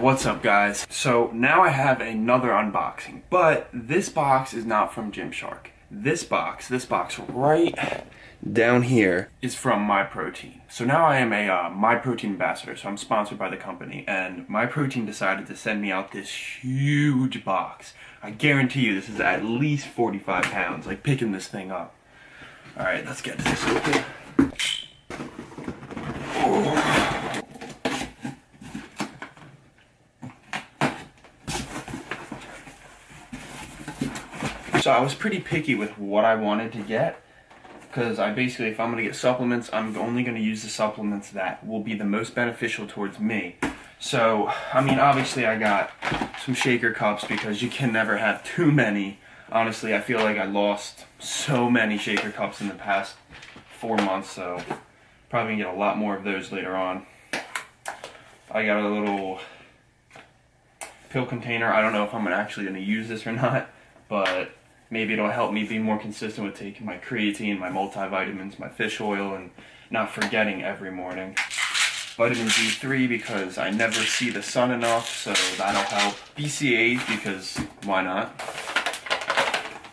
What's up guys? So now I have another unboxing, but this box is not from Gymshark. This box right down here is from MyProtein. So now I am a MyProtein ambassador, so I'm sponsored by the company, and MyProtein decided to send me out this huge box. I guarantee you this is at least 45 pounds, like picking this thing up. Alright, let's get this open. So I was pretty picky with what I wanted to get, because I basically, if I'm going to get supplements, I'm only going to use the supplements that will be the most beneficial towards me. So, I mean, obviously I got some shaker cups because you can never have too many. Honestly, I feel like I lost so many shaker cups in the past 4 months, so probably gonna get a lot more of those later on. I got a little pill container. I don't know if I'm actually going to use this or not, but maybe it'll help me be more consistent with taking my creatine, my multivitamins, my fish oil, and not forgetting every morning. Vitamin D3 because I never see the sun enough, so that'll help. BCAAs because why not?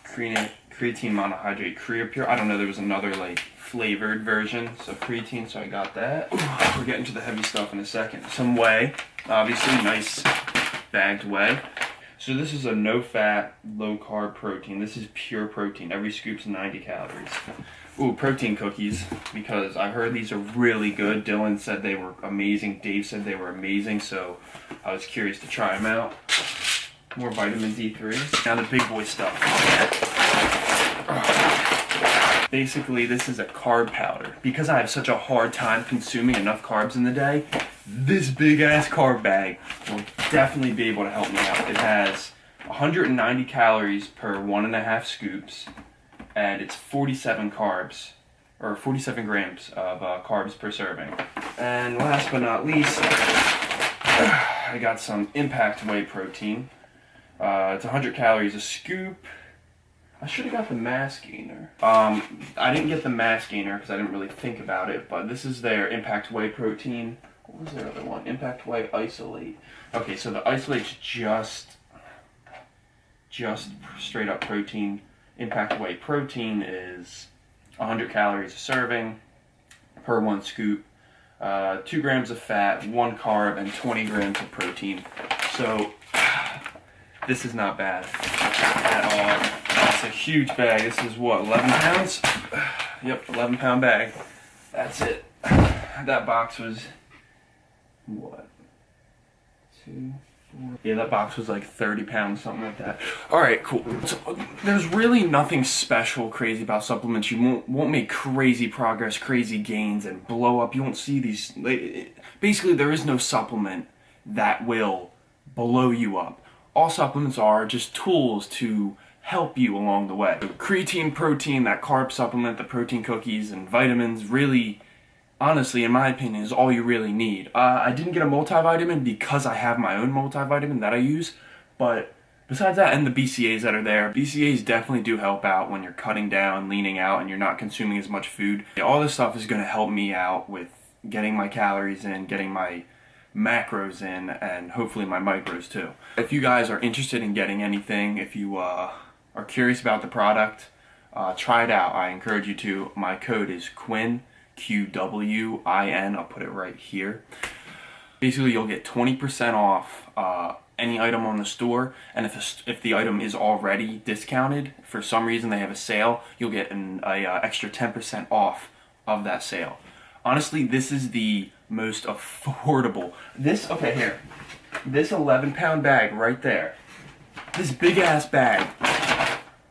Creatine monohydrate Creapure. I don't know, there was another like flavored version of creatine, so I got that. We're getting to the heavy stuff in a second. Some whey, obviously, nice bagged whey. So this is a no-fat, low-carb protein. This is pure protein. Every scoop's 90 calories. Ooh, protein cookies, because I heard these are really good. Dylan said they were amazing. Dave said they were amazing, so I was curious to try them out. More vitamin D3. Now the big boy stuff. Basically, this is a carb powder. Because I have such a hard time consuming enough carbs in the day, this big-ass carb bag will definitely be able to help me out. It has 190 calories per 1.5 scoops, and it's 47 carbs, or 47 grams of carbs per serving. And last but not least, I got some Impact Whey protein. It's 100 calories a scoop. I should have got the mass gainer. I didn't get the mass gainer because I didn't really think about it, but this is their Impact Whey protein. What was their other one? Impact Whey Isolate. Okay, so the Isolate's just straight up protein. Impact Whey protein is 100 calories a serving per 1 scoop, 2 grams of fat, 1 carb, and 20 grams of protein. So this is not bad at all. It's a huge bag. This is what, 11 pounds? Yep, 11-pound bag. That's it. That box was what? 2, 4. Yeah, that box was like 30 pounds, something like that. Alright, cool. So, there's really nothing special, crazy about supplements. You won't make crazy progress, crazy gains, and blow up. You won't see these. Basically, there is no supplement that will blow you up. All supplements are just tools to help you along the way. Creatine, protein, that carb supplement, the protein cookies, and vitamins really, honestly, in my opinion, is all you really need. I didn't get a multivitamin because I have my own multivitamin that I use, but besides that and the BCAAs that are there, BCAAs definitely do help out when you're cutting down, leaning out, and you're not consuming as much food. All this stuff is going to help me out with getting my calories in, getting my macros in, and hopefully my micros too. If you guys are interested in getting anything, if you are curious about the product, try it out. I encourage you to. My code is Qwin, Qwin. I'll put it right here. Basically, you'll get 20% off any item on the store, and if the item is already discounted, for some reason they have a sale, you'll get an extra 10% off of that sale. Honestly, this is the most affordable. Okay, here. This 11-pound bag right there. This big-ass bag.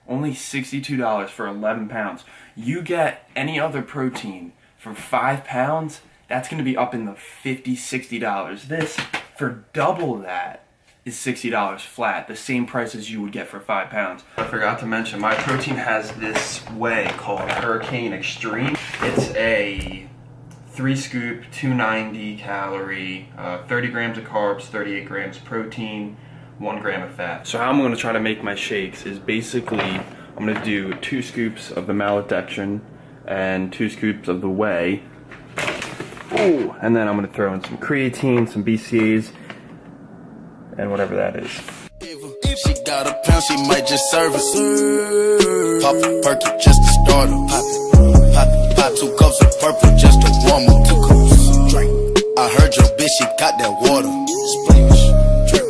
Only $62 for 11 pounds. You get any other protein for 5 pounds, that's going to be up in the $50, $60. This, for double that, is $60 flat, the same price as you would get for 5 pounds. I forgot to mention, MyProtein has this whey called Hurricane Extreme. It's a 3-scoop, 290 calorie, 30 grams of carbs, 38 grams protein, 1 gram of fat. So how I'm going to try to make my shakes is basically I'm going to do 2 scoops of the maltodextrin and 2 scoops of the whey. Ooh, and then I'm going to throw in some creatine, some BCAAs, and whatever that is. If she got a pound, she might just serve it. Pop a perky just to start her. Pop 2 cups of purple just to warm up. 2 cups. Drink. I heard your bitch, she got that water. Splash. Drip.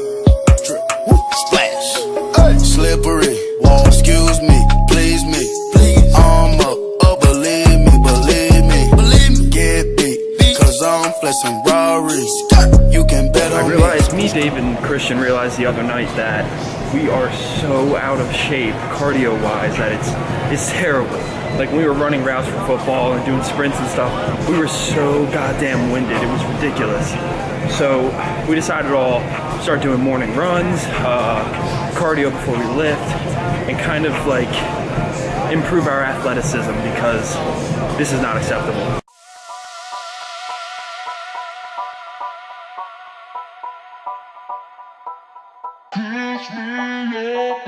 Drip. Woo. Splash. Ay. Slippery. Wall. Excuse me. Please me. Please. I'm up. Believe me. Believe me. Believe me. Get beat. Cause I'm flexing Rari's. You can bet on me. I realized, Dave, and Christian realized the other night that we are so out of shape cardio-wise that it's terrible. Like when we were running routes for football and doing sprints and stuff, we were so goddamn winded. It was ridiculous. So we decided to all start doing morning runs, cardio before we lift, and kind of like improve our athleticism because this is not acceptable.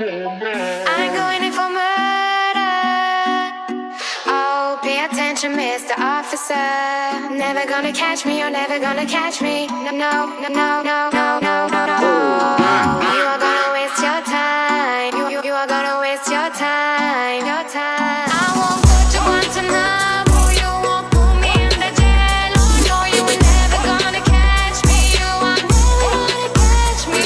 I'm going in for murder. Oh, pay attention, Mr. Officer. Never gonna catch me, you're never gonna catch me. No, no, no, no, no, no, no, no, no. You are gonna waste your time. You are gonna waste your time. Your time. I won't put you on tonight. You won't put me in the jail. Oh, no, you were never gonna catch me. You are never gonna catch me.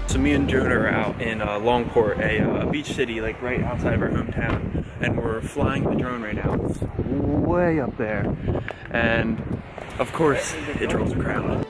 So me and Jonah are out in Longport, a beach city like right outside of our hometown, and we're flying the drone right now. It's way up there, and of course it draws a crowd.